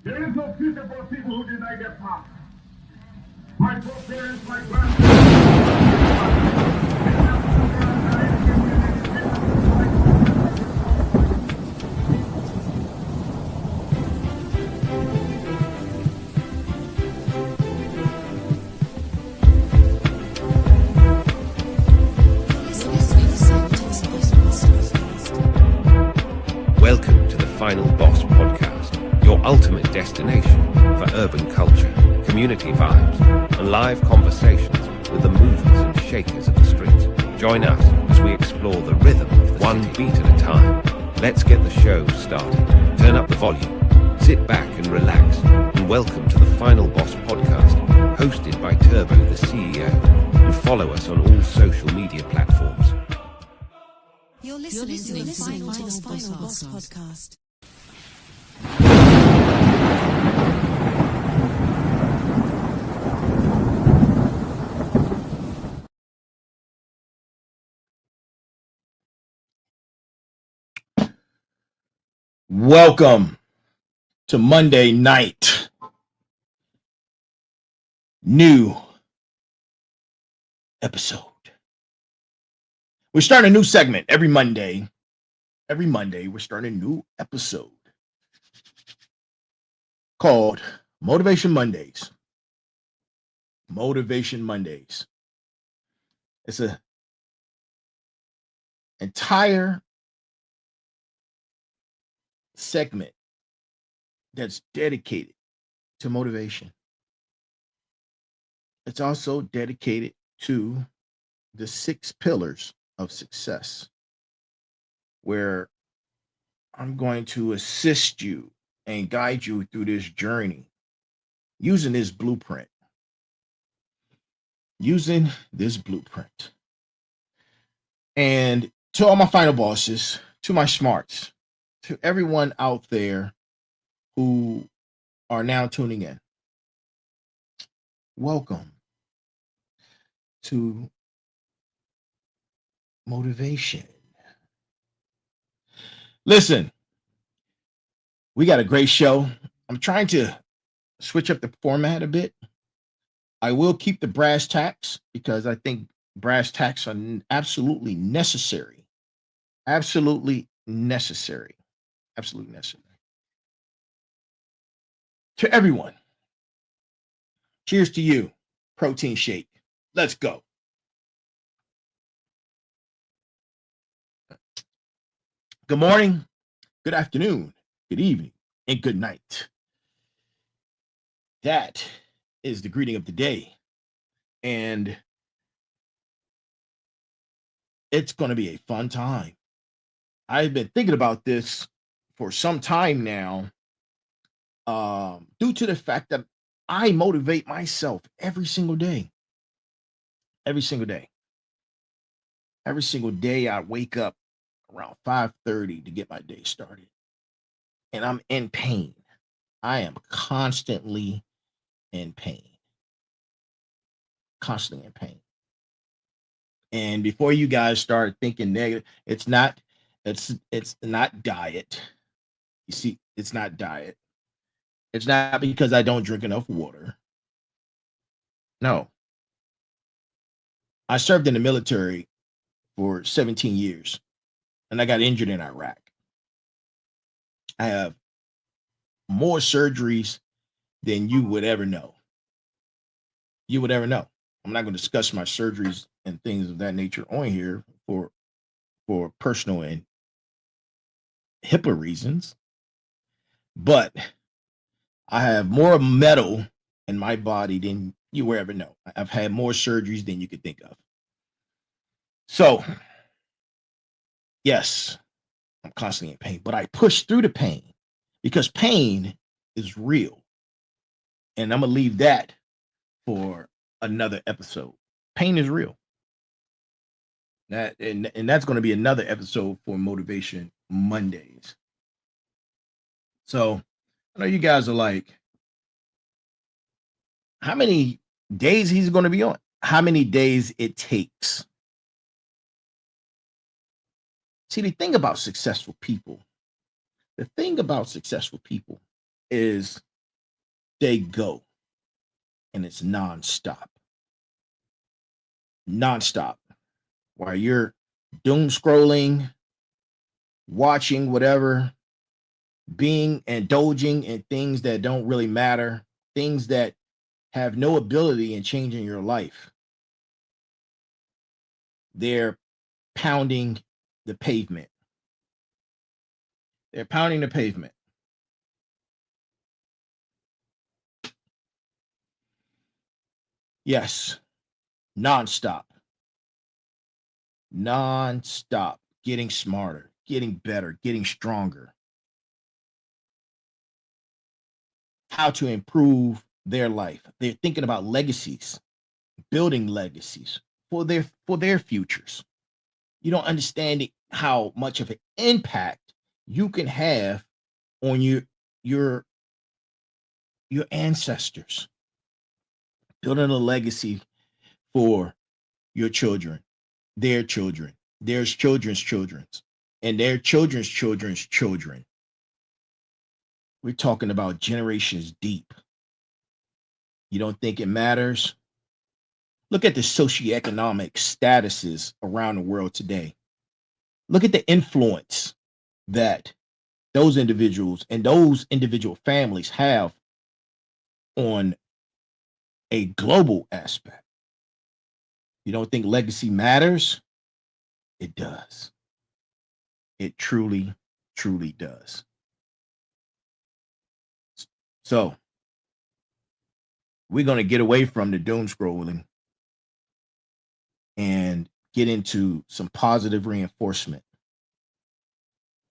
There is no future for people who deny their past. My foreparents, my grandparents, Welcome to the Final Boss Podcast, your ultimate destination for urban culture, community vibes, and live conversations with the movers and shakers of the streets. Join us as we explore the rhythm of the one beat at a time. Let's get the show started. Turn up the volume, sit back and relax, and welcome to the Final Boss Podcast, hosted by Turbo, the CEO, and follow us on all social media platforms. You're listening to the Final Boss Podcast. Welcome to Monday night. New episode. We're starting a new segment every Monday. Every Monday, we're starting a new episode called Motivation Mondays. Motivation Mondays. It's an entire segment that's dedicated to motivation. It's also dedicated to the 6 pillars of success, where I'm going to assist you and guide you through this journey using this blueprint. And to all my final bosses, to my smarts, to everyone out there who are now tuning in, welcome to motivation. Listen, we got a great show. I'm trying to switch up the format a bit. I will keep the brass tacks because I think brass tacks are absolutely necessary. Absolutely necessary. Absolutely necessary. To everyone, cheers to you. Protein shake. Let's go. Good morning, good afternoon, good evening, and good night. That is the greeting of the day. And it's going to be a fun time. I've been thinking about this for some time now, due to the fact that I motivate myself every single day. Every single day. Every single day I wake up around 5:30 to get my day started. And I'm in pain. I am constantly in pain. Constantly in pain. And before you guys start thinking negative, it's not diet. You see, it's not diet. It's not because I don't drink enough water. No. I served in the military for 17 years and I got injured in Iraq. I have more surgeries than you would ever know. You would ever know. I'm not going to discuss my surgeries and things of that nature on here for personal and HIPAA reasons, but I have more metal in my body than you will ever know. I've had more surgeries than you could think of. So, yes, I'm constantly in pain, but I push through the pain because pain is real. And I'm going to leave that for another episode. Pain is real. And that's going to be another episode for Motivation Mondays. So I know you guys are like, how many days he's going to be on? How many days it takes? See, the thing about successful people is they go. And it's nonstop. Nonstop. While you're doom scrolling, watching whatever, indulging in things that don't really matter, things that have no ability in changing your life. They're pounding the pavement. They're pounding the pavement. Yes, nonstop. Nonstop. Getting smarter, getting better, getting stronger. How to improve their life. They're thinking about legacies, building legacies for their futures. You don't understand how much of an impact you can have on your ancestors. Building a legacy for your children, their children, their children's children, and their children's children's children. We're talking about generations deep. You don't think it matters? Look at the socioeconomic statuses around the world today. Look at the influence that those individuals and those individual families have on a global aspect. You don't think legacy matters? It does. It truly, truly does. So we're going to get away from the doom scrolling and get into some positive reinforcement.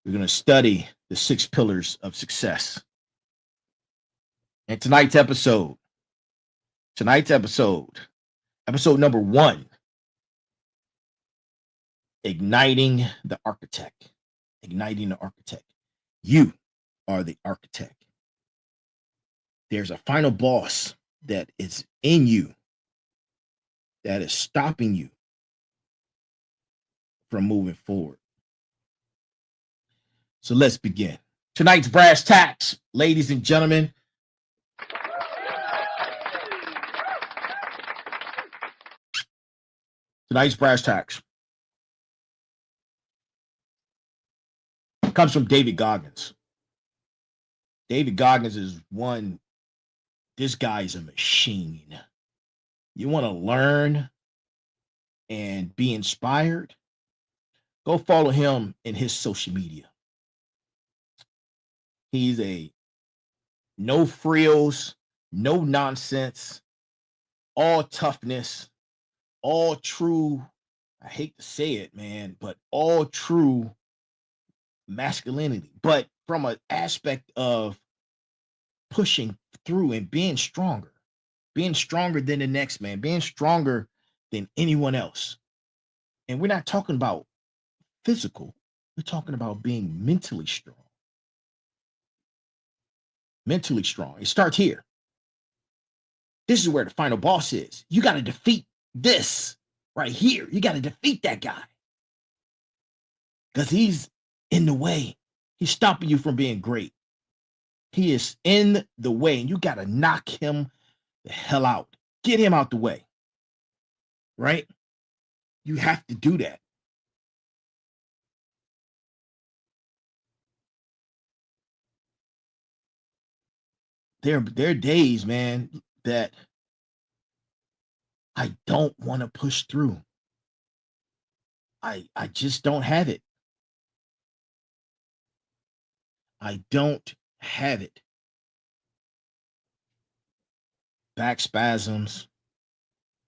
We're going to study the 6 pillars of success. And tonight's episode number 1, igniting the architect. Igniting the architect. You are the architect. There's a final boss that is in you that is stopping you from moving forward. So let's begin. Tonight's brass tacks, ladies and gentlemen. Tonight's brass tacks comes from David Goggins. David Goggins is one. This guy is a machine. You want to learn and be inspired? Go follow him in his social media. He's a no frills, no nonsense, all toughness, all true. I hate to say it, man, but all true masculinity, but from an aspect of pushing through and being stronger than the next man, being stronger than anyone else. And we're not talking about physical, we're talking about being mentally strong. Mentally strong. It starts here. This is where the final boss is. You got to defeat this right here. You got to defeat that guy because he's in the way. He's stopping you from being great. He is in the way, and you got to knock him the hell out. Get him out the way, right? You have to do that. There are days, man, that I don't want to push through. I just don't have it. I don't have it. Back spasms,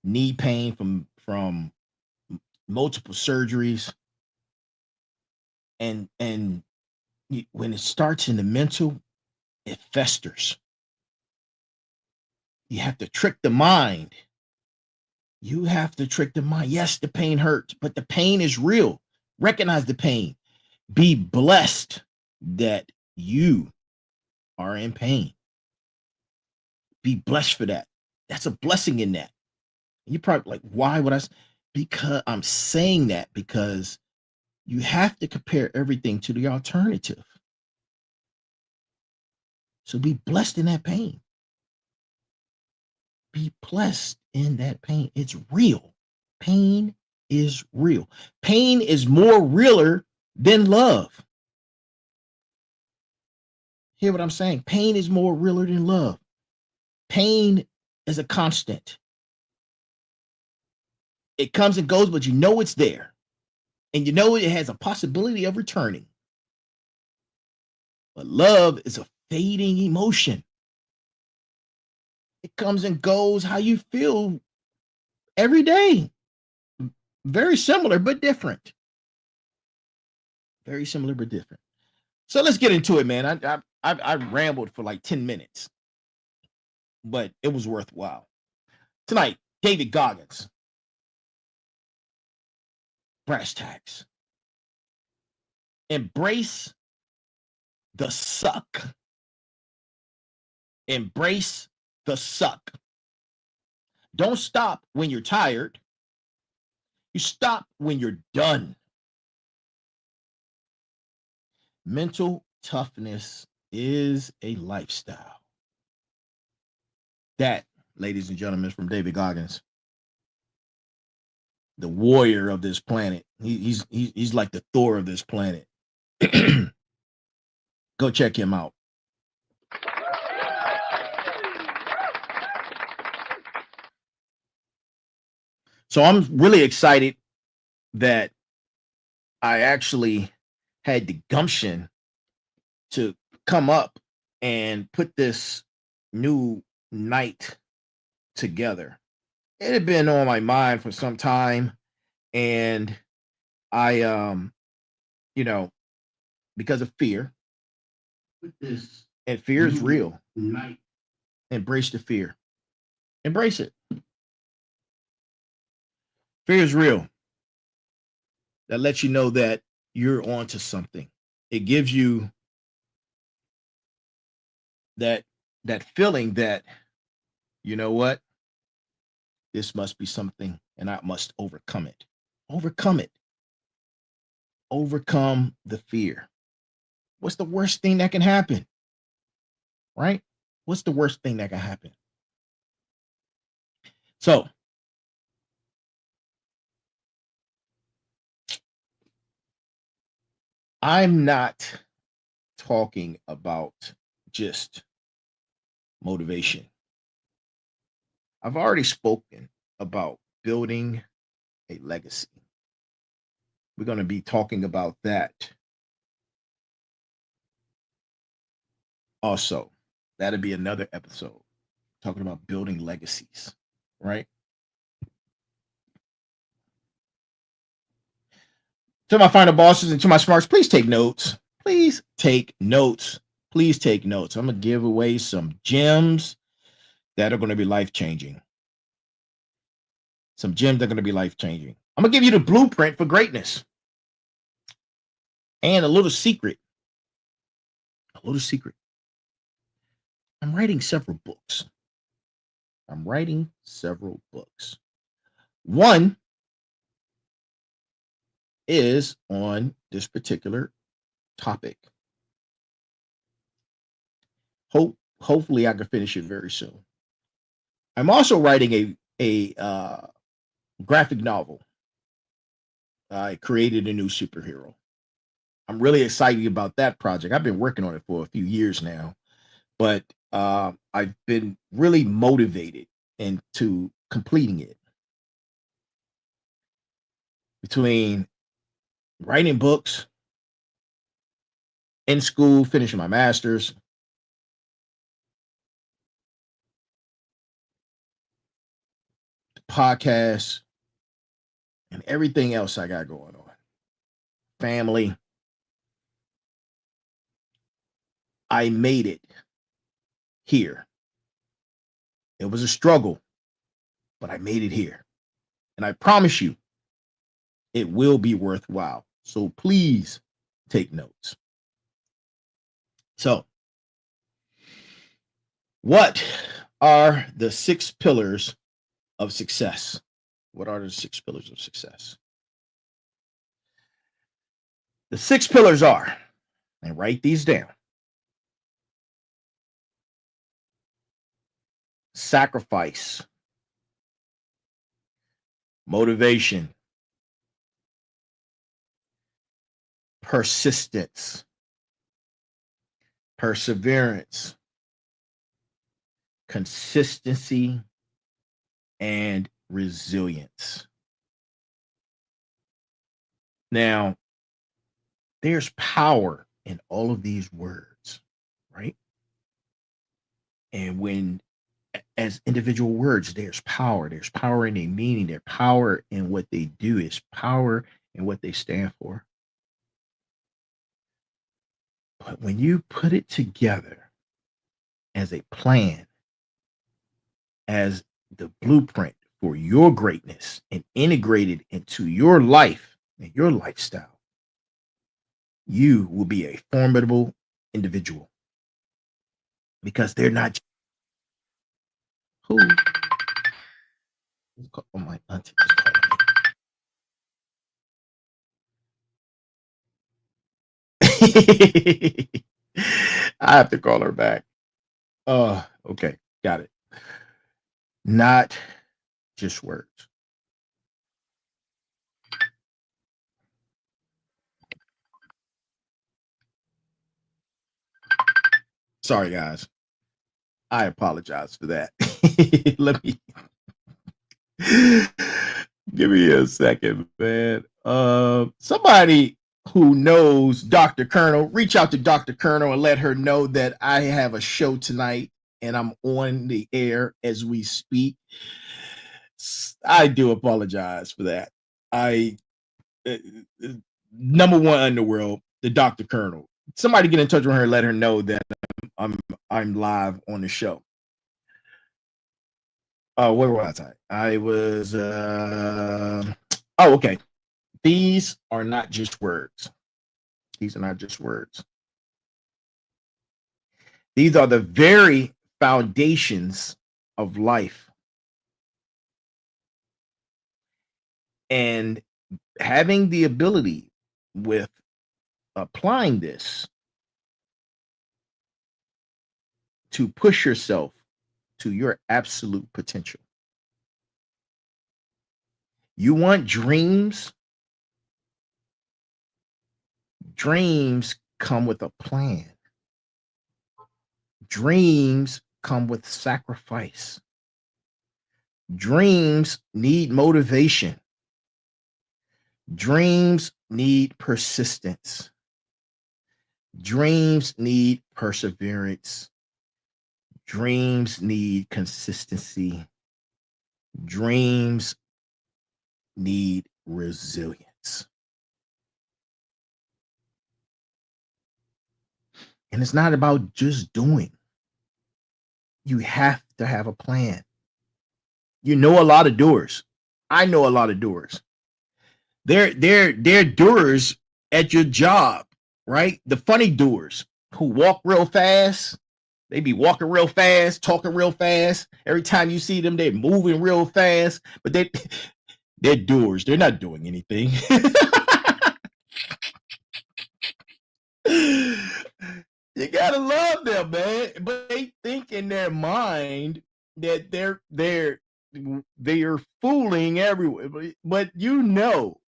knee pain from multiple surgeries, and when it starts in the mental, it festers. You have to trick the mind. You have to trick the mind. Yes, the pain hurts, but the pain is real. Recognize the pain. Be blessed that you are in pain. Be blessed for that. That's a blessing in that. You're probably like, why would I? Because I'm saying that because you have to compare everything to the alternative. So be blessed in that pain. be blessed in that pain. It's real. Pain is real. Pain is more realer than love. Hear what I'm saying? Pain is more realer than love. Pain is a constant. It comes and goes, but you know it's there. And you know it has a possibility of returning. But love is a fading emotion. It comes and goes how you feel every day. Very similar, but different. Very similar, but different. So let's get into it, man. I rambled for like 10 minutes, but it was worthwhile. Tonight, David Goggins. Brass tacks. Embrace the suck. Embrace the suck. Don't stop when you're tired. You stop when you're done. Mental toughness is a lifestyle. That, ladies and gentlemen, is from David Goggins, the warrior of this planet. He's like the Thor of this planet. Go check him out. So I'm really excited that I actually had the gumption to come up and put this new night together. It had been on my mind for some time, and I because of fear, and fear is real. Embrace the fear. Embrace it. Fear is real. That lets you know that you're onto something. It gives you that feeling that, you know what? This must be something, and I must overcome it. Overcome it. Overcome the fear. What's the worst thing that can happen? Right? What's the worst thing that can happen? So, I'm not talking about just motivation. I've already spoken about building a legacy. We're going to be talking about that also. That'll be another episode talking about building legacies, right? To my final bosses and to my smarts, please take notes. Please take notes. Please take notes. I'm going to give away some gems that are going to be life-changing. Some gems that are going to be life-changing. I'm going to give you the blueprint for greatness. And a little secret. A little secret. I'm writing several books. One is on this particular topic. Hopefully I can finish it very soon. I'm also writing a graphic novel. I created a new superhero. I'm really excited about that project. I've been working on it for a few years now, but I've been really motivated into completing it. Between writing books, in school, finishing my master's, the podcast, and everything else I got going on. Family. I made it here. It was a struggle, but I made it here. And I promise you, it will be worthwhile. So please take notes. So, what are the 6 pillars of success? What are the 6 pillars of success? The 6 pillars are, and write these down. sacrifice, motivation, persistence, perseverance, consistency, and resilience. Now, there's power in all of these words, right? And when, as individual words, there's power. There's power in their meaning. There's power in what they do. It's power in what they stand for. But when you put it together as a plan, as the blueprint for your greatness and integrated into your life and your lifestyle, you will be a formidable individual, because they're not who. Oh, my auntie is calling me. I have to call her back. Okay, got it. Not just words. Sorry, guys. I apologize for that. Let me give me a second, man. Somebody who knows Dr. Colonel, reach out to Dr. Colonel and let her know that I have a show tonight and I'm on the air as we speak. I do apologize for that. I number one underworld, the Dr. Colonel. Somebody get in touch with her and let her know that I'm live on the show. Where was I? I was okay. These are not just words. These are not just words. These are the very foundations of life. And having the ability with applying this to push yourself to your absolute potential. You want dreams? Dreams come with a plan. Dreams come with sacrifice. Dreams need motivation. Dreams need persistence. Dreams need perseverance. Dreams need consistency. Dreams need resilience. And it's not about just doing. You have to have a plan. You know a lot of doers. I know a lot of doers. They're doers at your job, right? The funny doers who walk real fast. They be walking real fast, talking real fast. Every time you see them, they're moving real fast, but they're doers. They're not doing anything. You gotta love them, man. But they think in their mind that they're fooling everyone. But you know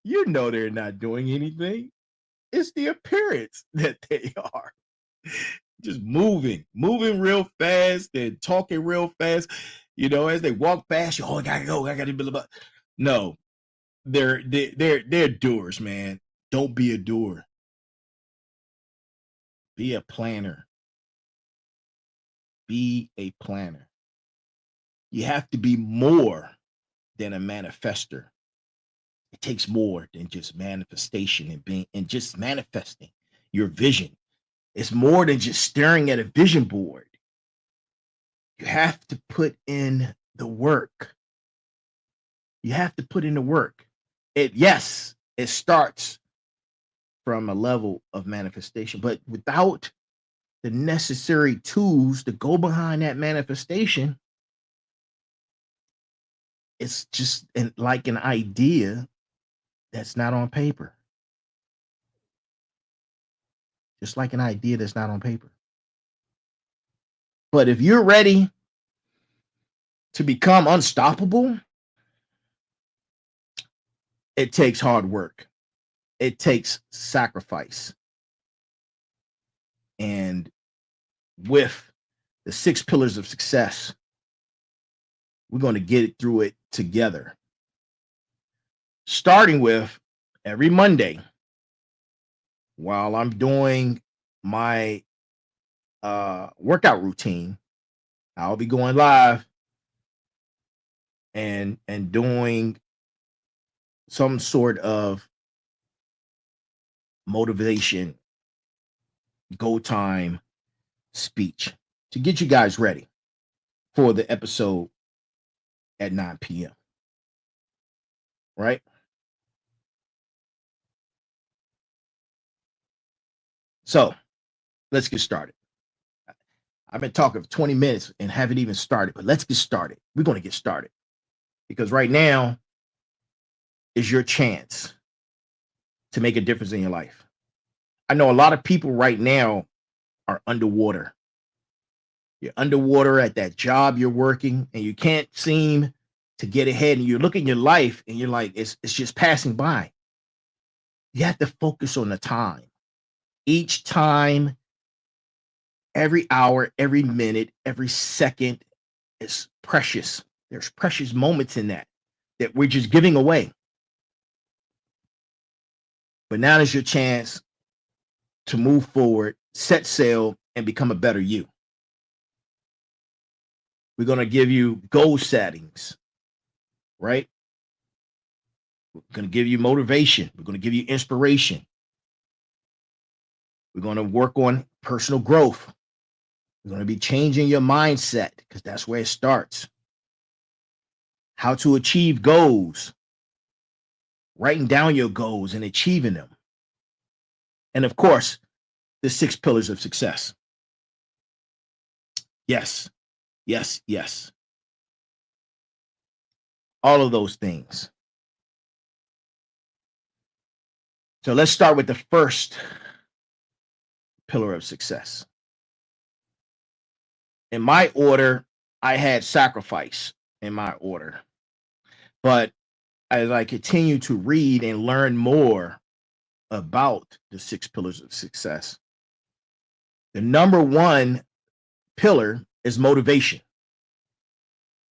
they're not doing anything. It's the appearance that they are. Just moving real fast and talking real fast. You know, as they walk past you, I gotta go, I gotta blah, blah. No, they're doers, man. Don't be a doer. Be a planner. Be a planner. You have to be more than a manifester. It takes more than just manifestation and just manifesting your vision. It's more than just staring at a vision board. You have to put in the work. You have to put in the work. It starts from a level of manifestation, but without the necessary tools to go behind that manifestation, it's just like an idea that's not on paper. Just like an idea that's not on paper. But if you're ready to become unstoppable, it takes hard work. It takes sacrifice. And with the 6 pillars of success, we're going to get through it together. Starting with every Monday, while I'm doing my workout routine, I'll be going live and doing some sort of motivation go time speech to get you guys ready for the episode at 9 p.m. Right? So let's get started. I've been talking for 20 minutes and haven't even started, but let's get started. We're going to get started because right now is your chance to make a difference in your life. I know a lot of people right now are underwater. You're underwater at that job you're working and you can't seem to get ahead, and you look at your life and you're like, it's just passing by. You have to focus on the time. Each time, every hour, every minute, every second is precious. There's precious moments in that we're just giving away. But now is your chance to move forward, set sail, and become a better you. We're going to give you goal settings, right? We're going to give you motivation. We're going to give you inspiration. We're going to work on personal growth. We're going to be changing your mindset because that's where it starts. How to achieve goals, writing down your goals and achieving them. And of course, the 6 pillars of success. Yes, yes, yes. All of those things. So let's start with the first pillar of success. In my order, I had sacrifice in my order. But as I continue to read and learn more about the 6 pillars of success, the number 1 pillar is motivation.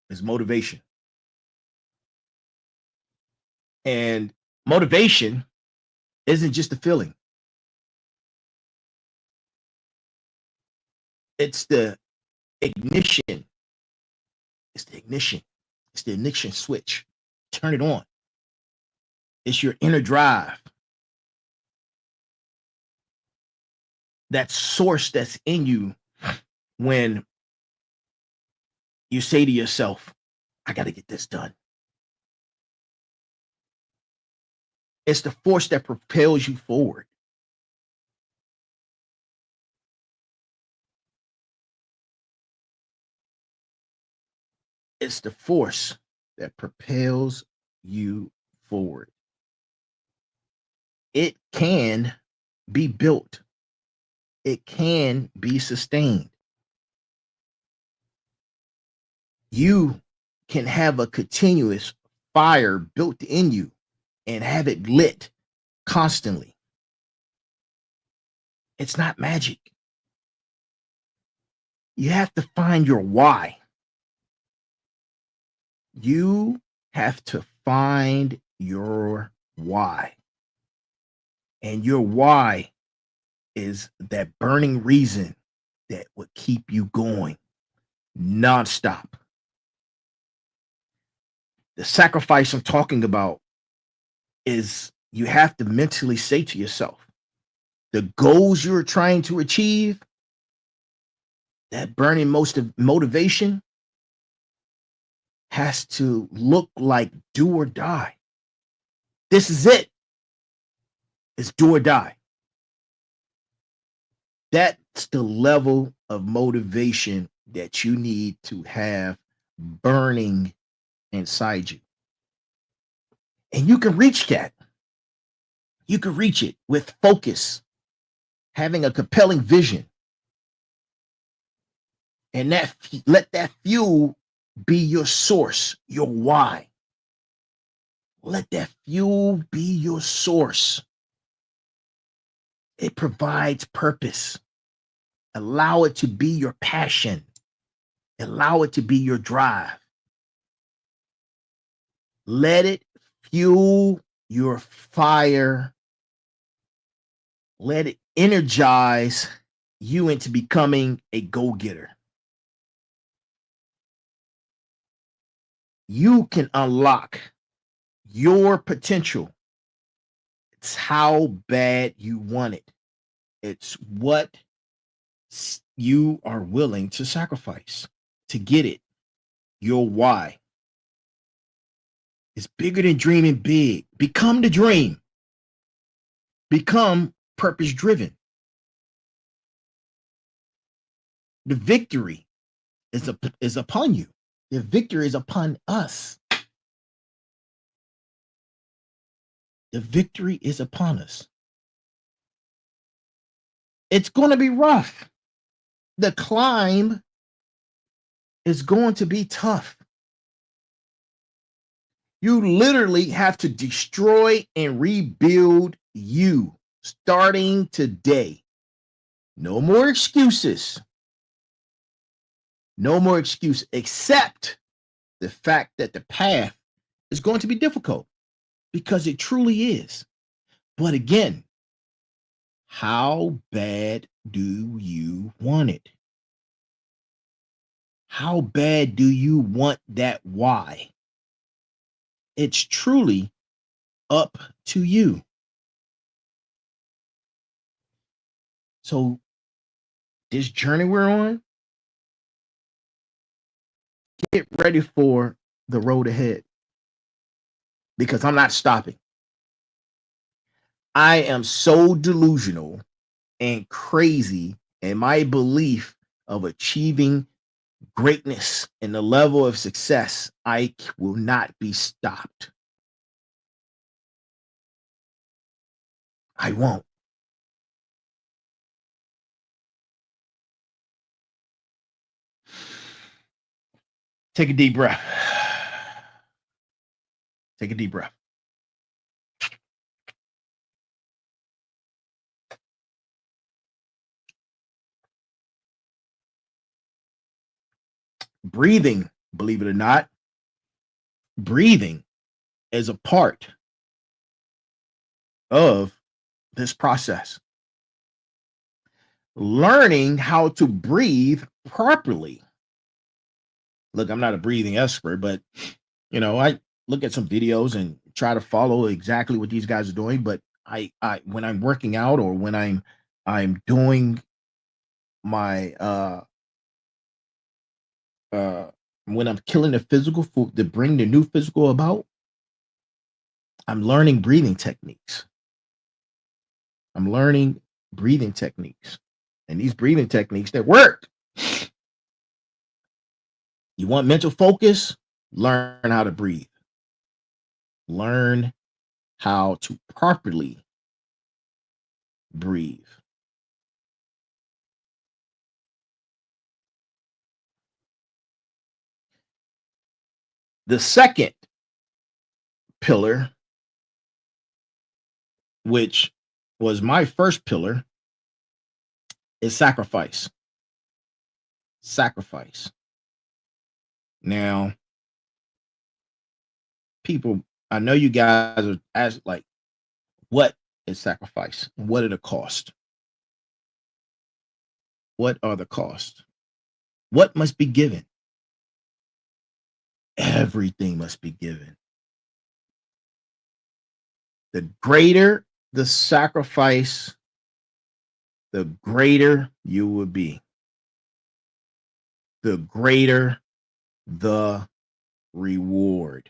Is motivation. And motivation isn't just a feeling. It's the ignition. It's the ignition. It's the ignition switch. Turn it on. It's your inner drive. That source that's in you when you say to yourself, I got to get this done. It's the force that propels you forward. It's the force that propels you forward. It can be built. It can be sustained. You can have a continuous fire built in you and have it lit constantly. It's not magic. You have to find your why. You have to find your why. And your why is that burning reason that would keep you going nonstop. The sacrifice I'm talking about is you have to mentally say to yourself, the goals you're trying to achieve, that burning motivation has to look like do or die. This is it. It's do or die. That's the level of motivation that you need to have burning inside you. And you can reach that. You can reach it with focus, having a compelling vision. And let that fuel be your source, your why. Let that fuel be your source. It provides purpose. Allow it to be your passion. Allow it to be your drive. Let it fuel your fire. Let it energize you into becoming a go-getter. You can unlock your potential. It's how bad you want it. It's what you are willing to sacrifice to get it. Your why. It's bigger than dreaming big. Become the dream. Become purpose driven. The victory is upon you. The victory is upon us. The victory is upon us. It's going to be rough. The climb is going to be tough. You literally have to destroy and rebuild you starting today. No more excuses. No more excuse except the fact that the path is going to be difficult because it truly is. But again, how bad do you want it? How bad do you want that why? It's truly up to you. So this journey we're on, get ready for the road ahead because I'm not stopping. I am so delusional and crazy in my belief of achieving greatness and the level of success. I will not be stopped. I won't. Take a deep breath. Take a deep breath. Breathing, believe it or not, breathing is a part of this process. Learning how to breathe properly. Look, I'm not a breathing expert, but I look at some videos and try to follow exactly what these guys are doing. But I when I'm working out or when I'm doing my when I'm killing the physical to bring the new physical about, I'm learning breathing techniques. I'm learning breathing techniques. And these breathing techniques that work. You want mental focus? Learn how to breathe. Learn how to properly breathe. The second pillar, which was my first pillar, is sacrifice. Sacrifice. Now, people, I know you guys are asked, like, what is sacrifice? What are the costs? What are the costs? What must be given? Everything must be given. The greater the sacrifice, the greater you will be. The greater the reward.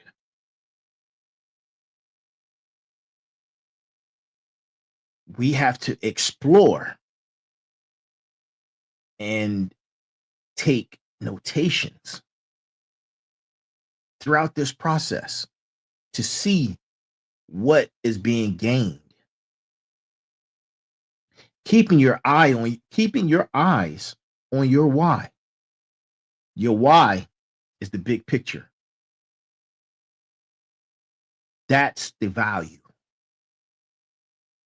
We have to explore and take notations throughout this process to see what is being gained. Keeping your eyes on your why. Your why is the big picture. That's the value.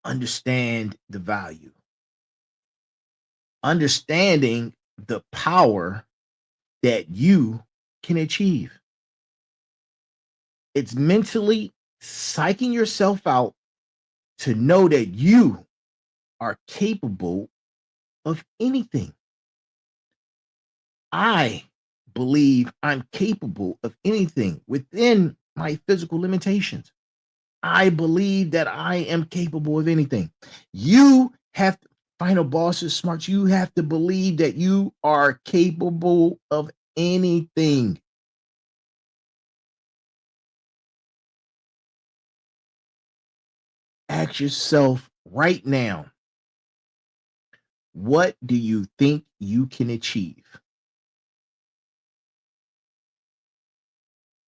Understand the value. Understanding the power that you can achieve. It's mentally psyching yourself out to know that you are capable of anything. I believe I'm capable of anything within my physical limitations. I believe that I am capable of anything. You have to, Final Boss is smart. You have to believe that you are capable of anything. Ask yourself right now, what do you think you can achieve?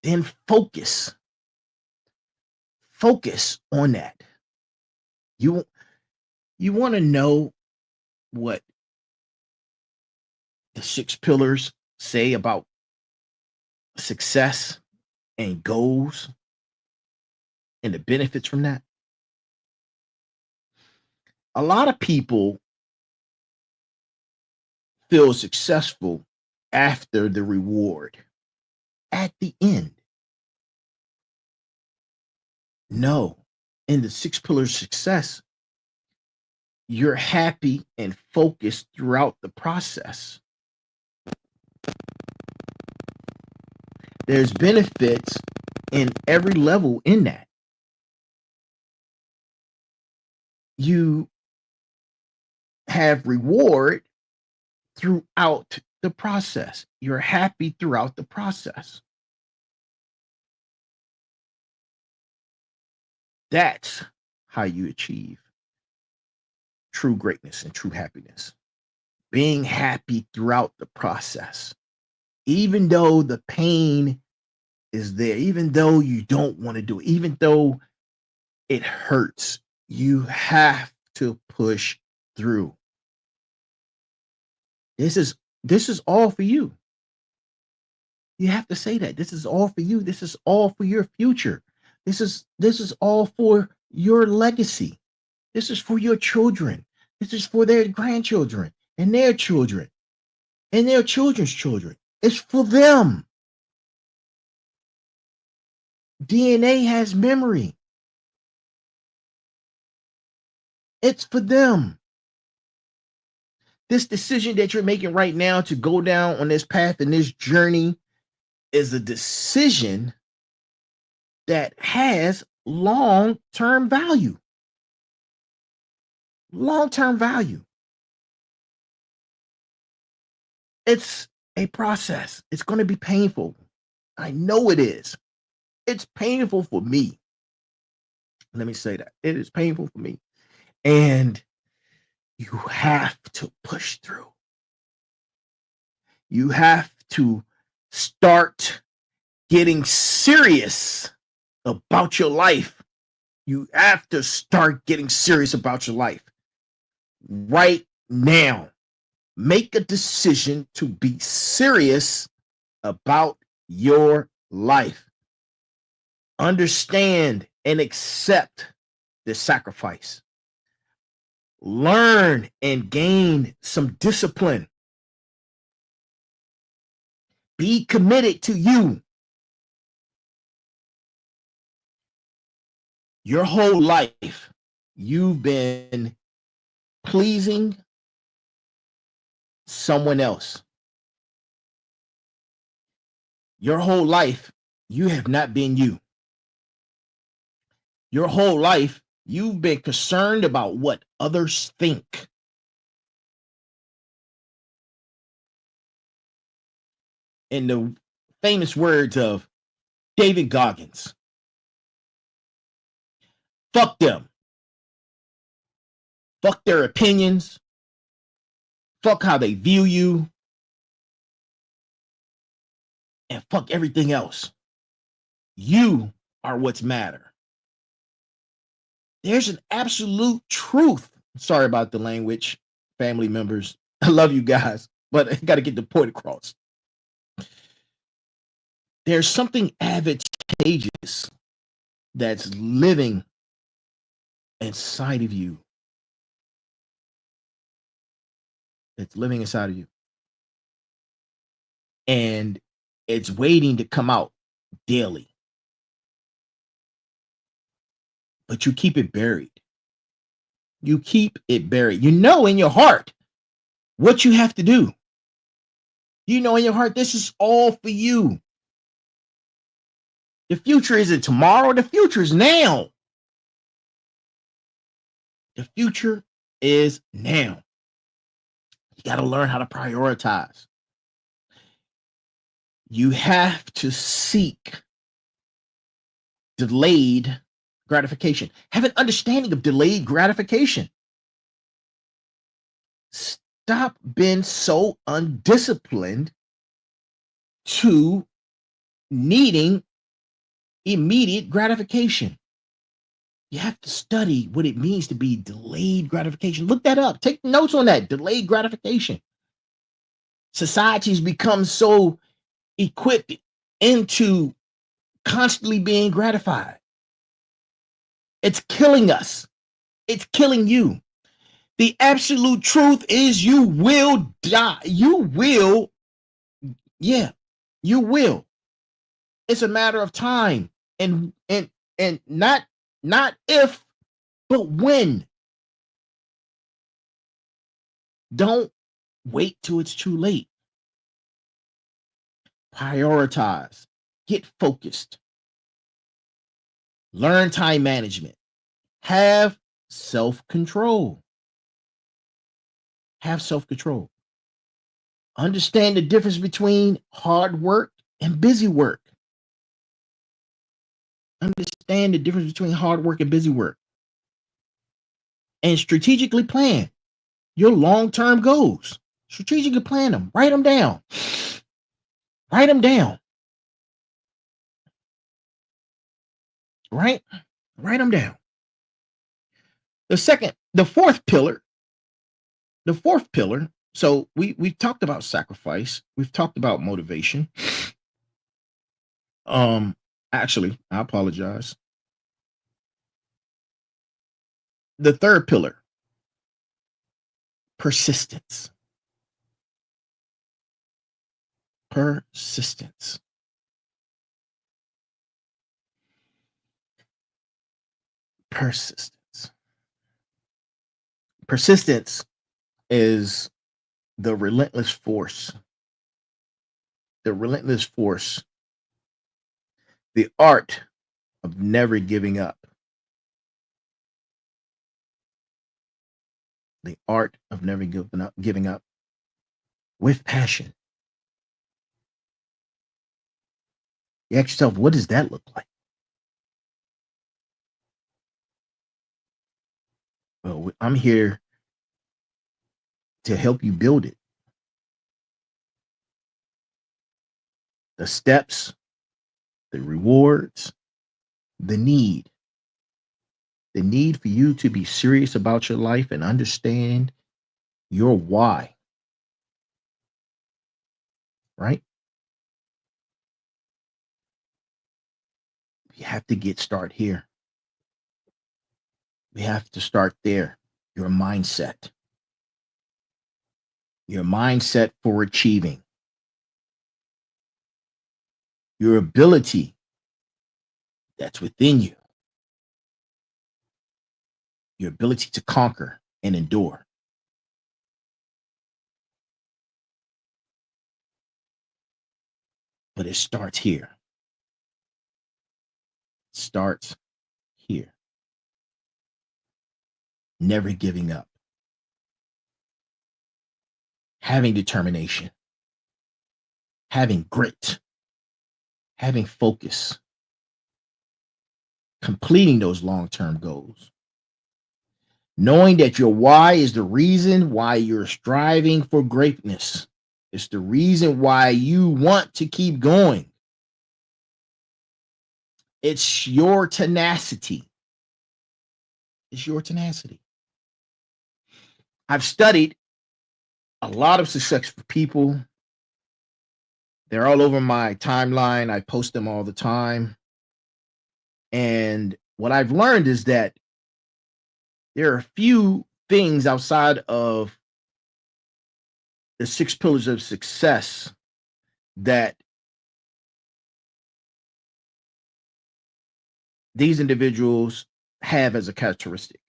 Then focus on that. You want to know what the 6 pillars say about success and goals and the benefits from that? A lot of people feel successful after the reward, at the end. No, in the 6 pillars of success, you're happy and focused throughout the process. There's benefits in every level in that. You have reward throughout the process. You're happy throughout the process. That's how you achieve true greatness and true happiness. Being happy throughout the process. Even though the pain is there, even though you don't want to do it, even though it hurts, you have to push through. This is all for you. You have to say that. This is all for you. This is all for your future. This is all for your legacy. This is for your children. This is for their grandchildren and their children and their children's children. It's for them. DNA has memory. It's for them. This decision that you're making right now to go down on this path and this journey is a decision that has long-term value. Long-term value. It's a process. It's going to be painful. I know it is. It's painful for me. Let me say that. It is painful for me. And you have to push through. You have to start getting serious about your life. You have to start getting serious about your life right now. Make a decision to be serious about your life. Understand and accept the sacrifice. Learn and gain some discipline. Be committed to you. Your whole life, you've been pleasing someone else. Your whole life, you have not been you. Your whole life, you've been concerned about what others think. In the famous words of David Goggins, fuck them. Fuck their opinions. Fuck how they view you. And fuck everything else. You are what's matter. There's an absolute truth. Sorry about the language, family members. I love you guys, but I got to get the point across. There's something advantageous that's living inside of you. It's living inside of you. And it's waiting to come out daily. But you keep it buried. You keep it buried. You know in your heart what you have to do. You know in your heart, this is all for you. The future isn't tomorrow. The future is now. The future is now. You got to learn how to prioritize. You have to seek delayed gratification. Have an understanding of delayed gratification. Stop being so undisciplined to needing immediate gratification. You have to study what it means to be delayed gratification. Look that up. Take notes on that. Delayed gratification. Society's become so equipped into constantly being gratified. It's killing us. It's killing you. The absolute truth is you will die. You will. Yeah, you will. It's a matter of time and not if, but when. Don't wait till it's too late. Prioritize. Get focused. Learn time management. Have self-control. Have self-control. Understand the difference between hard work and busy work. Understand the difference between hard work and busy work. And strategically plan your long-term goals. Strategically plan them. Write them down. Write them down. Right? Write them down. The fourth pillar. So we've talked about sacrifice. We've talked about motivation. Actually, I apologize. The third pillar, persistence. Persistence. Persistence. Persistence is the relentless force. The relentless force. The art of never giving up. The art of never giving up with passion. You ask yourself, what does that look like? Well, I'm here to help you build it. The steps, the rewards, the need. The need for you to be serious about your life and understand your why. Right? You have to start here. We have to start there. Your mindset. Your mindset for achieving. Your ability that's within you. Your ability to conquer and endure. But it starts here. It starts here. Never giving up. Having determination. Having grit. Having focus. Completing those long-term goals. Knowing that your why is the reason why you're striving for greatness. It's the reason why you want to keep going. It's your tenacity. It's your tenacity. I've studied a lot of successful people They're all over my timeline. I post them all the time. And what I've learned is that there are a few things outside of the 6 pillars of success that these individuals have as a characteristic.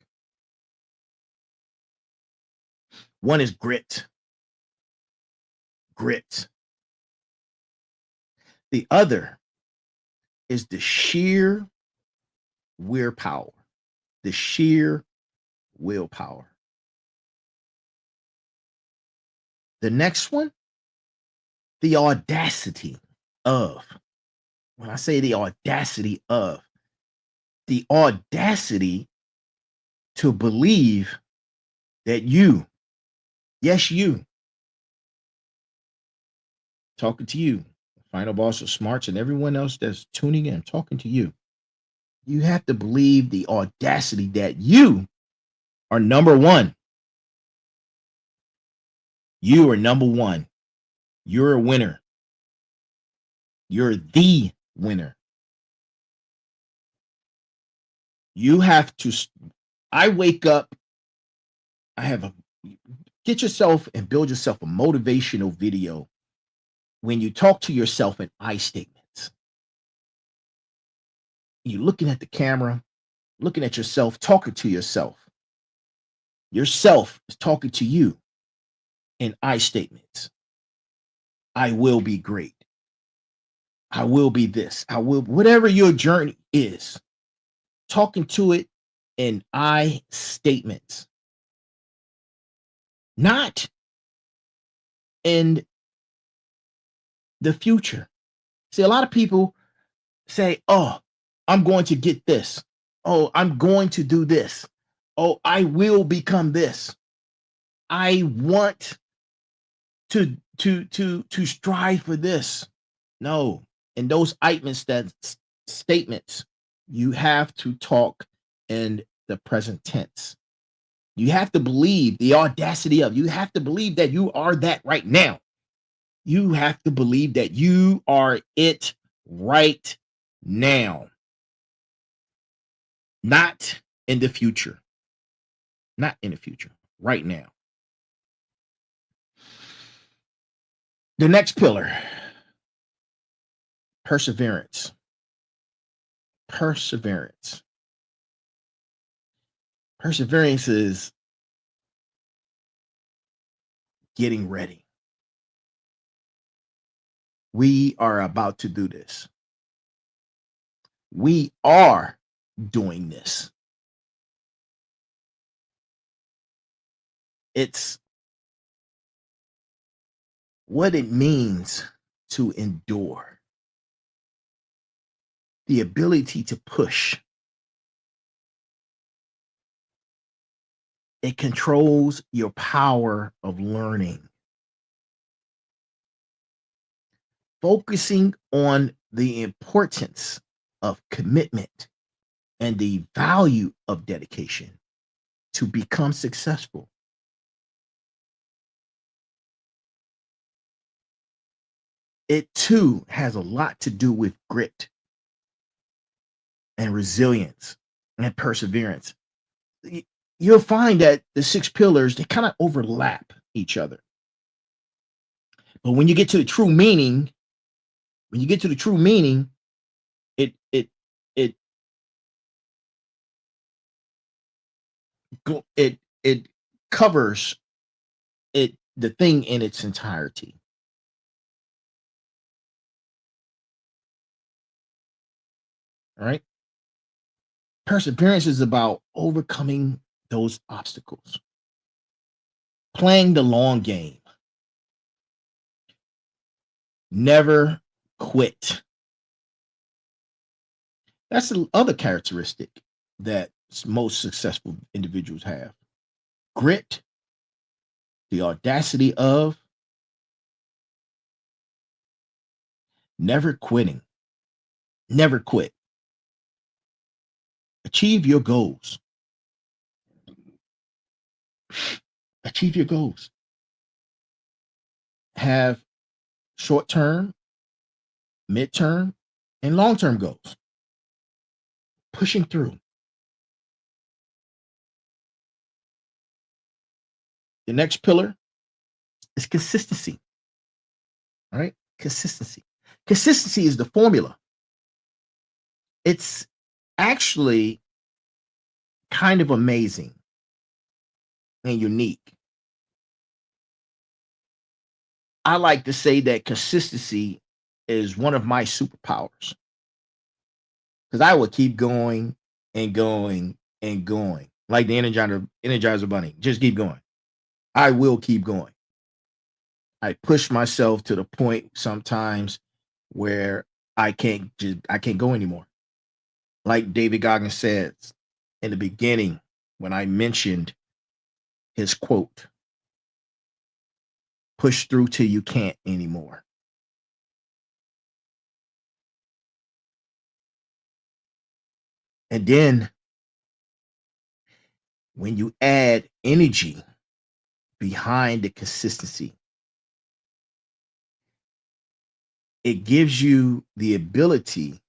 One is grit. Grit. The other is the sheer willpower. The sheer willpower. The next one, the audacity of. When I say the audacity of, the audacity to believe that you, yes, you, talking to you, Final Boss of Smarts, and everyone else that's tuning in, talking to you. You have to believe the audacity that you are number one. You are number one. You're a winner. You're the winner. You have to. I wake up. Get yourself and build yourself a motivational video when you talk to yourself in I statements. You're looking at the camera, looking at yourself, talking to yourself. Yourself is talking to you in I statements. I will be great. I will be this. I will, whatever your journey is, talking to it in I statements. Not in the future. See, a lot of people say, oh, I'm going to get this. Oh, I'm going to do this. Oh, I will become this. I want to strive for this. No, in those statements, you have to talk in the present tense. You have to believe the audacity of. You have to believe that you are that right now. You have to believe that you are it right now. Not in the future. Not in the future. Right now. The next pillar. Perseverance. Perseverance. Perseverance is getting ready. We are about to do this. We are doing this. It's what it means to endure. The ability to push. It controls your power of learning. Focusing on the importance of commitment and the value of dedication to become successful. It too has a lot to do with grit and resilience and perseverance. You'll find that the 6 pillars, they kind of overlap each other. But when you get to the true meaning, it covers the thing in its entirety. All right. Perseverance is about overcoming those obstacles, playing the long game, never quit. That's the other characteristic that most successful individuals have. Grit, the audacity of never quitting. Never quit. Achieve your goals. Achieve your goals. Have short-term midterm, and long-term goals. Pushing through. The next pillar is consistency. All right? Consistency. Consistency is the formula. It's actually kind of amazing and unique. I like to say that consistency is one of my superpowers because I will keep going and going and going like the Energizer Bunny. Just keep going. I will keep going. I push myself to the point sometimes where I can't go anymore. Like David Goggins says in the beginning when I mentioned his quote, push through till you can't anymore. And then when you add energy behind the consistency, it gives you the ability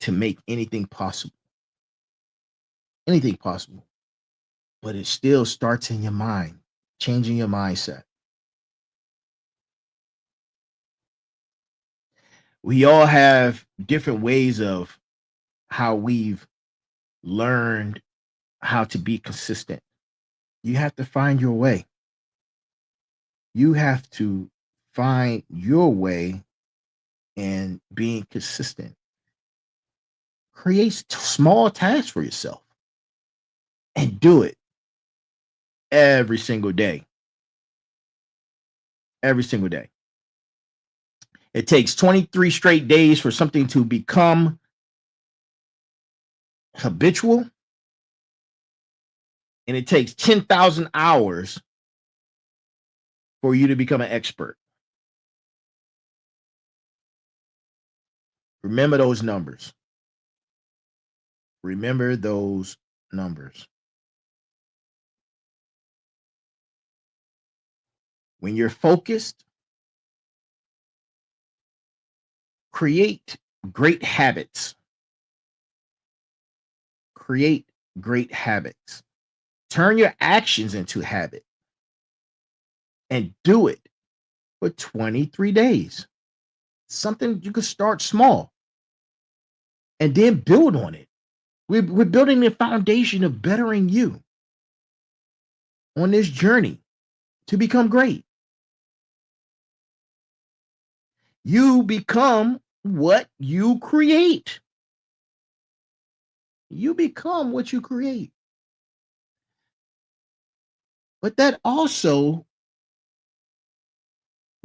to make anything possible. Anything possible. But it still starts in your mind, changing your mindset. We all have different ways of how we've learned how to be consistent. You have to find your way. You have to find your way in being consistent. Create small tasks for yourself and do it every single day. Every single day. It takes 23 straight days for something to become habitual. And it takes 10,000 hours for you to become an expert. Remember those numbers. Remember those numbers. When you're focused, create great habits. Create great habits. Turn your actions into habit and do it for 23 days. Something you could start small and then build on it. We're building the foundation of bettering you on this journey to become great. You become what you create. You become what you create. But that also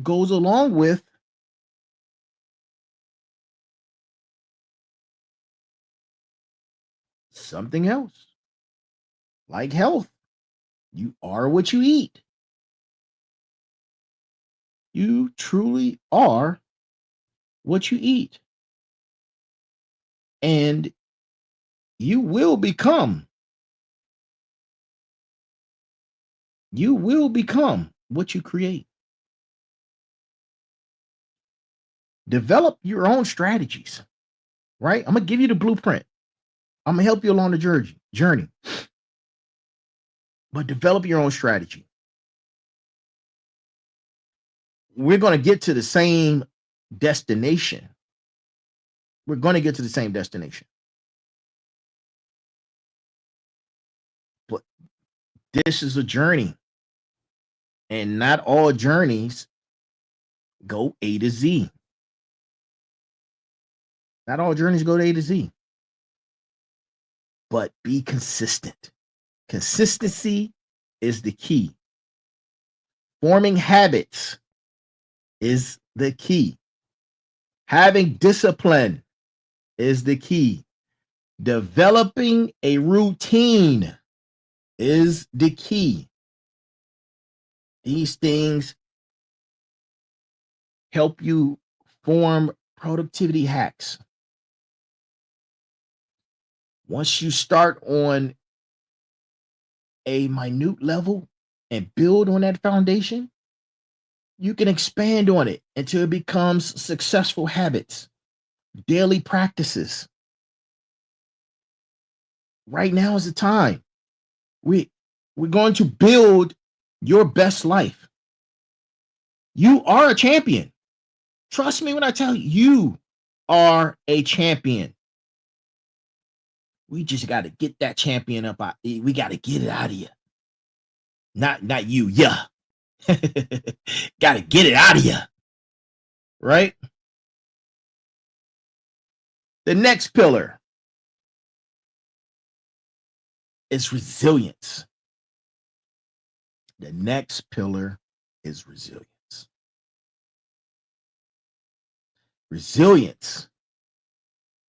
goes along with something else, like health. You are what you eat. You truly are what you eat. And you will become what you create. Develop your own strategies, right? I'm going to give you the blueprint. I'm going to help you along the journey. But develop your own strategy. We're going to get to the same destination. We're going to get to the same destination. But this is a journey. And not all journeys go A to Z. Not all journeys go to A to Z. But be consistent. Consistency is the key. Forming habits is the key. Having discipline is the key. Developing a routine is the key. These things help you form productivity hacks. Once you start on a minute level and build on that foundation, you can expand on it until it becomes successful habits, daily practices. Right now is the time. We're going to build your best life. You are a champion. Trust me when I tell you, you are a champion. We just got to get that champion up. We got to get it out of you. Not you, yeah. Got to get it out of you. Right? The next pillar is resilience. The next pillar is resilience. Resilience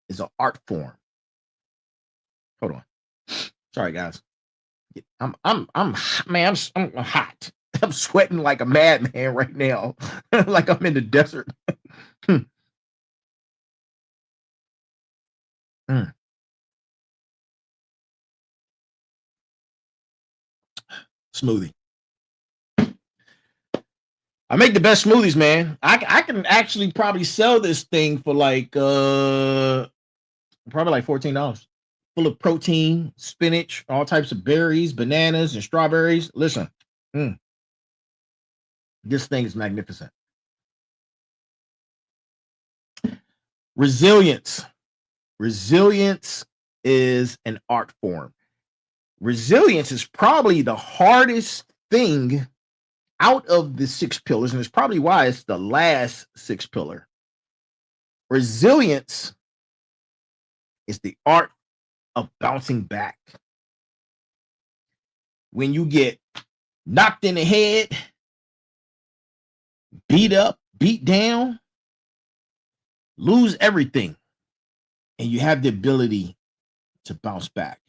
is an art form. Hold on. Sorry, guys. I'm hot. I'm sweating like a madman right now, like I'm in the desert. Smoothie. I make the best smoothies, man. I can actually probably sell this thing for like probably like $14. Full of protein, spinach, all types of berries, bananas, and strawberries. Listen, this thing is magnificent. Resilience. Resilience is an art form. Resilience is probably the hardest thing out of the 6 pillars, and it's probably why it's the last 6 pillar. Resilience is the art of bouncing back. When you get knocked in the head, beat up, beat down, lose everything, and you have the ability to bounce back.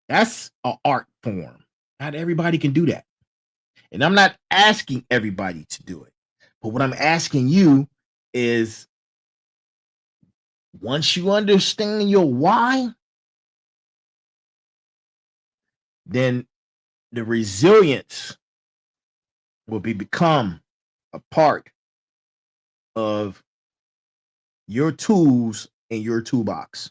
That's an art form. Not everybody can do that. And I'm not asking everybody to do it. But what I'm asking you is, once you understand your why, then the resilience will become a part of your tools in your toolbox.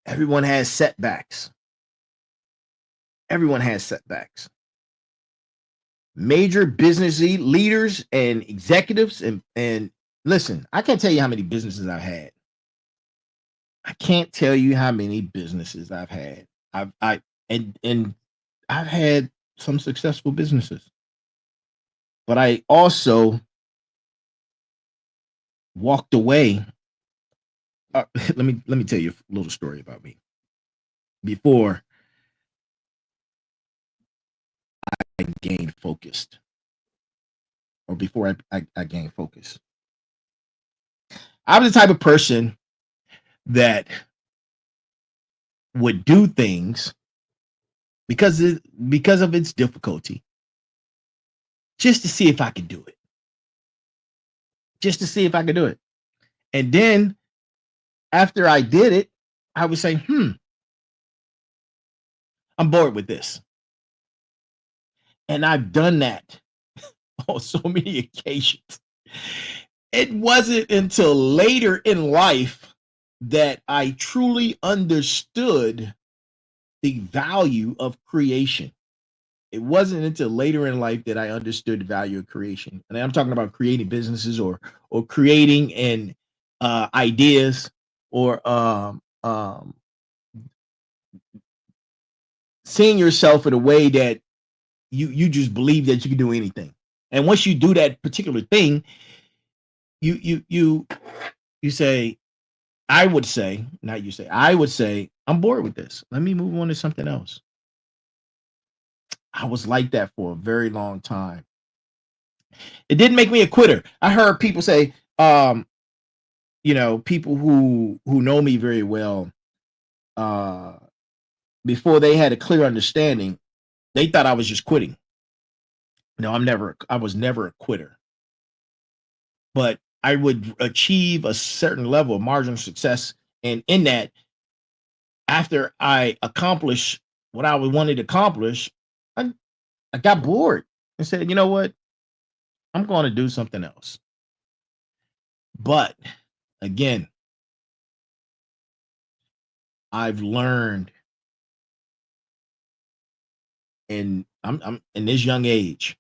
Everyone has setbacks. Everyone has setbacks. Major business leaders and executives and listen, I can't tell you how many businesses I've had. I can't tell you how many businesses I've had. I've had some successful businesses. But I also walked away. Let me tell you a little story about me. Before I gained focused, or before I gained focus, I was the type of person that would do things because of its difficulty, just to see if I could do it. Just to see if I could do it. And then after I did it, I would say, I'm bored with this. And I've done that on so many occasions. It wasn't until later in life that I truly understood the value of creation. It wasn't until later in life that I understood the value of creation. And I'm talking about creating businesses or creating and ideas or seeing yourself in a way that you just believe that you can do anything. And once you do that particular thing, you say, I would say, I'm bored with this. Let me move on to something else. I was like that for a very long time. It didn't make me a quitter. I heard people say, people who know me very well, before they had a clear understanding, they thought I was just quitting. No, I was never a quitter. But I would achieve a certain level of marginal success. And in that, after I accomplish what I wanted to accomplish, I got bored and said, you know what? I'm going to do something else. But again, I've learned, and I'm in this young age,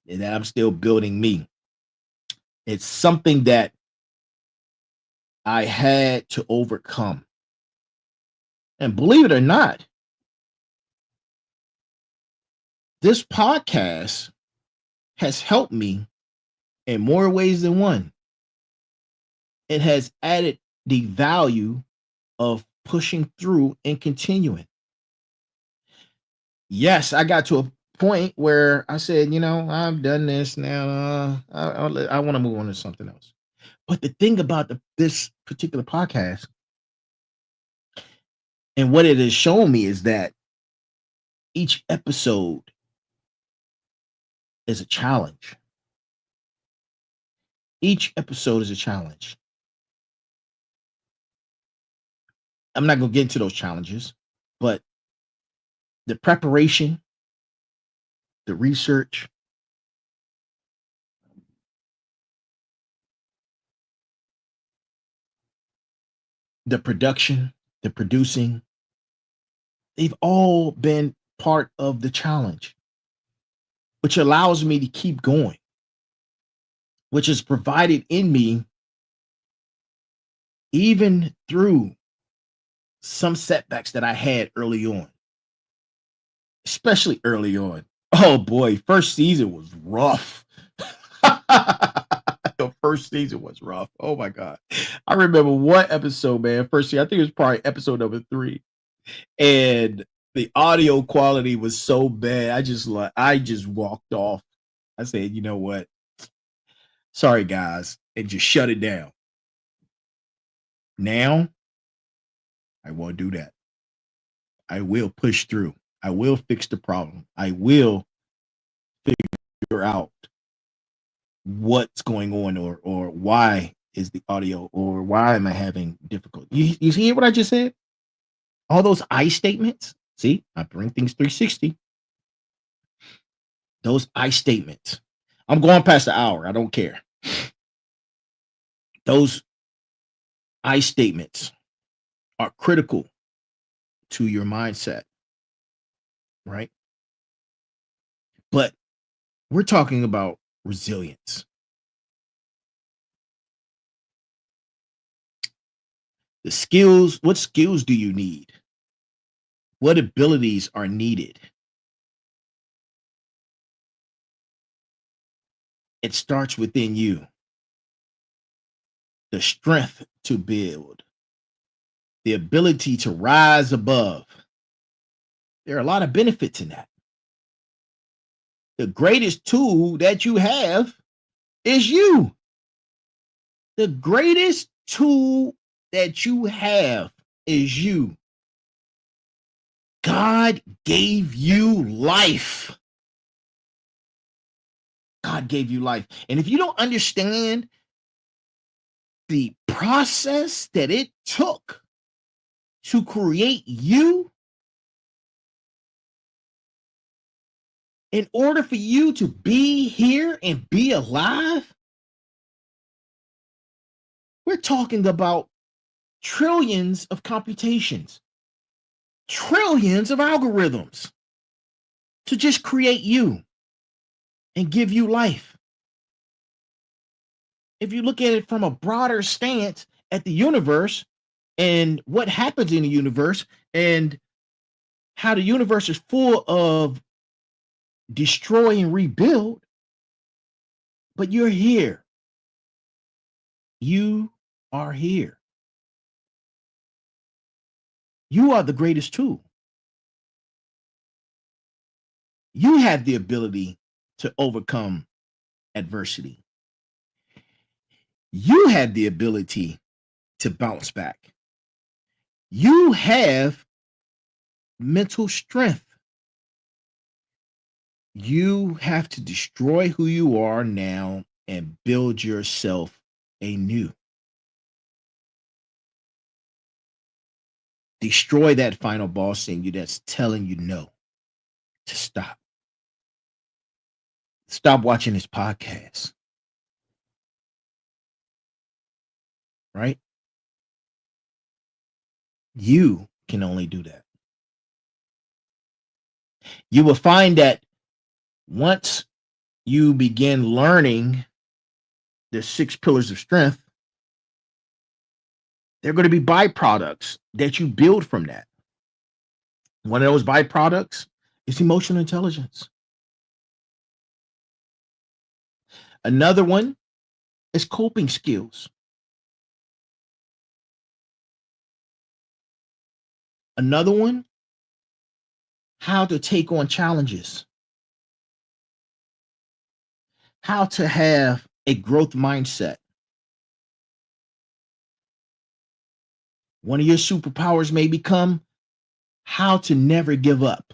and that I'm still building me. It's something that I had to overcome. And believe it or not, this podcast has helped me in more ways than one. It has added the value of pushing through and continuing. Yes, I got to a point where I said, you know, I've done this now. I want to move on to something else. But the thing about this particular podcast and what it has shown me is that each episode is a challenge. Each episode is a challenge. I'm not going to get into those challenges, but the preparation, the research, the production, the producing, they've all been part of the challenge, which allows me to keep going, which is provided in me even through some setbacks that I had early on, especially early on. Oh boy, first season was rough. The first season was rough. Oh my God. I remember one episode, man. First season, I think it was probably episode number 3. And the audio quality was so bad. I just walked off. I said, you know what? Sorry, guys, and just shut it down. Now, I won't do that. I will push through. I will fix the problem. I will figure out what's going on or why is the audio or why am I having difficulty. You hear what I just said? All those I statements. See, I bring things 360. Those I statements. I'm going past the hour. I don't care. Those I statements are critical to your mindset, right? But we're talking about resilience. The skills, what skills do you need? What abilities are needed? It starts within you. The strength to build, the ability to rise above. There are a lot of benefits in that. The greatest tool that you have is you. The greatest tool that you have is you. God gave you life. God gave you life. And if you don't understand the process that it took to create you, in order for you to be here and be alive, we're talking about trillions of computations, trillions of algorithms to just create you and give you life. If you look at it from a broader stance at the universe and what happens in the universe and how the universe is full of destroy and rebuild, but you're here. You are here. You are the greatest tool. You have the ability to overcome adversity. You have the ability to bounce back. You have mental strength. You have to destroy who you are now and build yourself anew. Destroy that final boss in you that's telling you no. to stop. Stop watching this podcast. Right? You can only do that. You will find that once you begin learning the 6 pillars of strength, there are going to be byproducts that you build from that. One of those byproducts is emotional intelligence. Another one is coping skills. Another one, how to take on challenges. How to have a growth mindset. One of your superpowers may become how to never give up.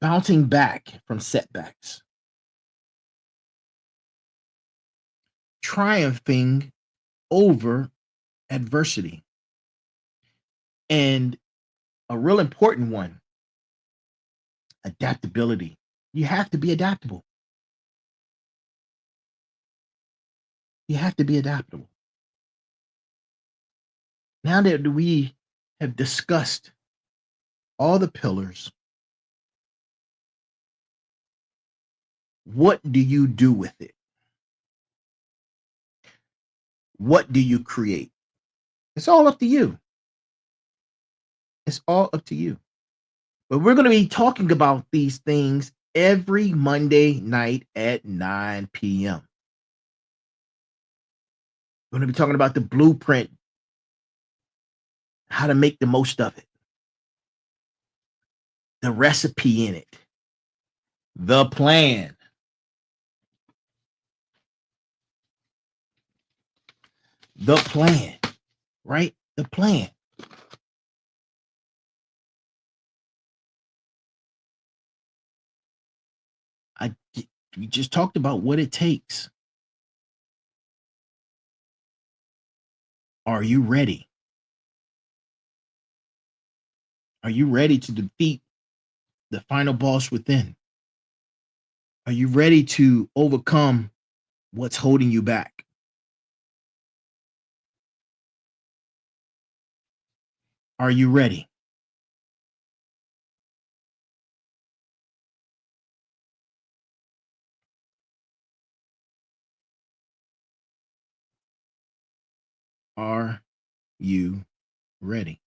Bouncing back from setbacks. Triumphing over adversity. And a real important one, adaptability. You have to be adaptable. You have to be adaptable. Now that we have discussed all the pillars, what do you do with it? What do you create? It's all up to you. It's all up to you. But we're going to be talking about these things every Monday night at 9 p.m. We're going to be talking about the blueprint, how to make the most of it, the recipe in it, the plan. The plan, right? The plan. We just talked about what it takes. Are you ready? Are you ready to defeat the final boss within? Are you ready to overcome what's holding you back? Are you ready? Are you ready?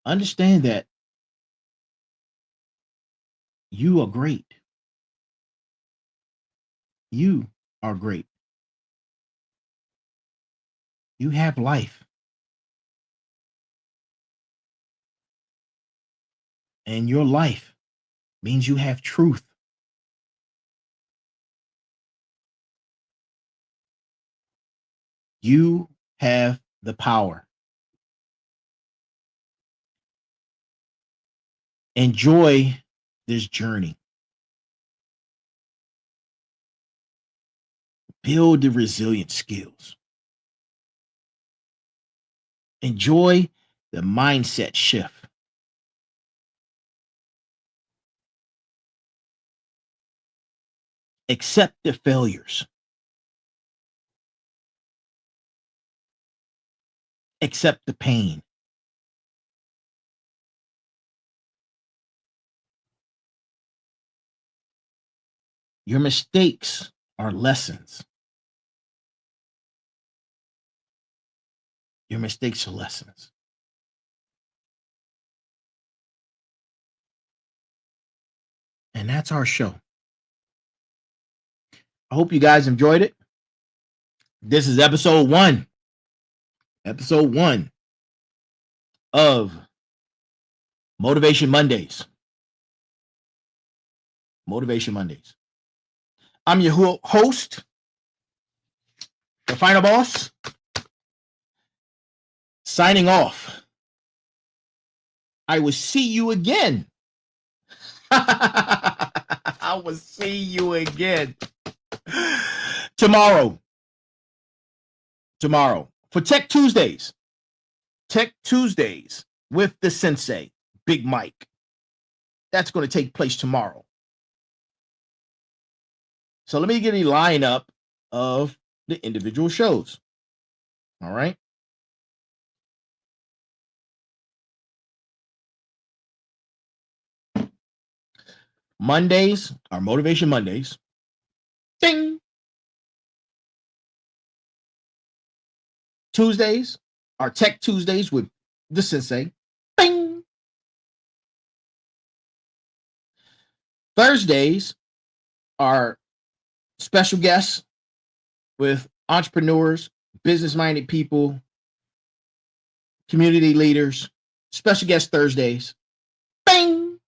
Understand that you are great. You are great. You have life. And your life means you have truth. You have the power. Enjoy this journey. Build the resilient skills. Enjoy the mindset shift. Accept the failures. Accept the pain. Your mistakes are lessons. Your mistakes are lessons. And that's our show. I hope you guys enjoyed it. This is episode 1. Episode 1 of Motivation Mondays. Motivation Mondays. I'm your host, the Final Boss, signing off. I will see you again. I will see you again tomorrow. tomorrow for Tech Tuesdays. Tech Tuesdays with the Sensei, Big Mike. That's going to take place tomorrow. So let me get a lineup of the individual shows. All right. Mondays are Motivation Mondays. Ding. Tuesdays are Tech Tuesdays with the Sensei. Bing. Thursdays are special guests with entrepreneurs, business-minded people, community leaders. Special guest Thursdays. Bing.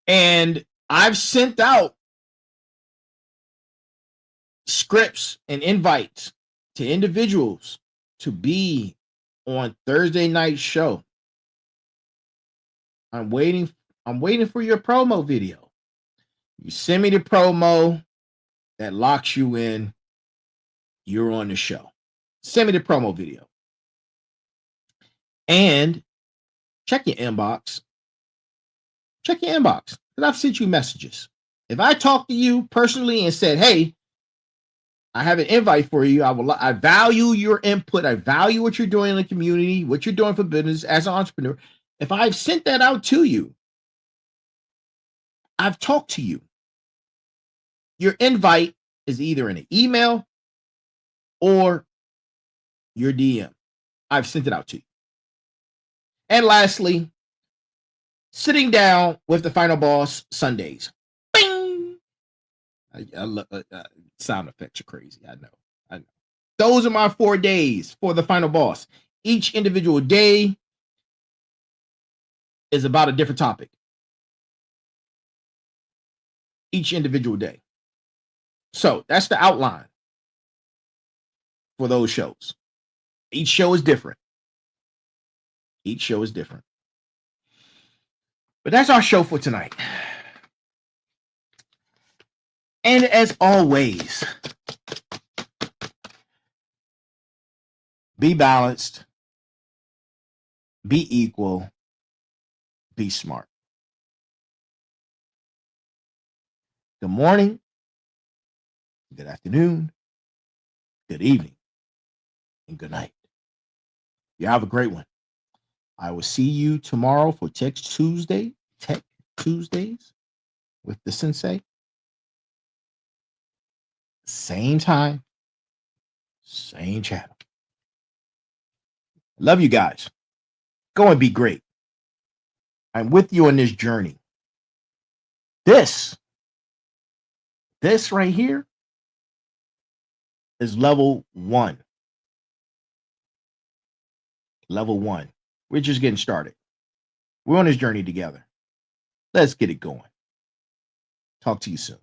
And I've sent out scripts and invites to individuals to be on Thursday night show. I'm waiting for your promo video. You send me the promo that locks you in. You're on the show. Send me the promo video. And check your inbox. Check your inbox. Because I've sent you messages. If I talk to you personally and said, hey, I have an invite for you. I value your input. I value what you're doing in the community, what you're doing for business as an entrepreneur. If I've sent that out to you, I've talked to you. Your invite is either in an email or your DM. I've sent it out to you. And lastly, sitting down with the Final Boss Sundays. Bing! Sound effects are crazy. I know. Those are my 4 days for the Final Boss. Each individual day is about a different topic. Each individual day. So that's the outline for those shows. Each show is different. Each show is different. But that's our show for tonight. And as always, be balanced, be equal, be smart. Good morning, good afternoon, good evening, and good night. You have a great one. I will see you tomorrow for Tech Tuesdays with the Sensei. Same time, same channel. Love you guys. Go and be great. I'm with you on this journey. This right here is level 1. Level 1. We're just getting started. We're on this journey together. Let's get it going. Talk to you soon.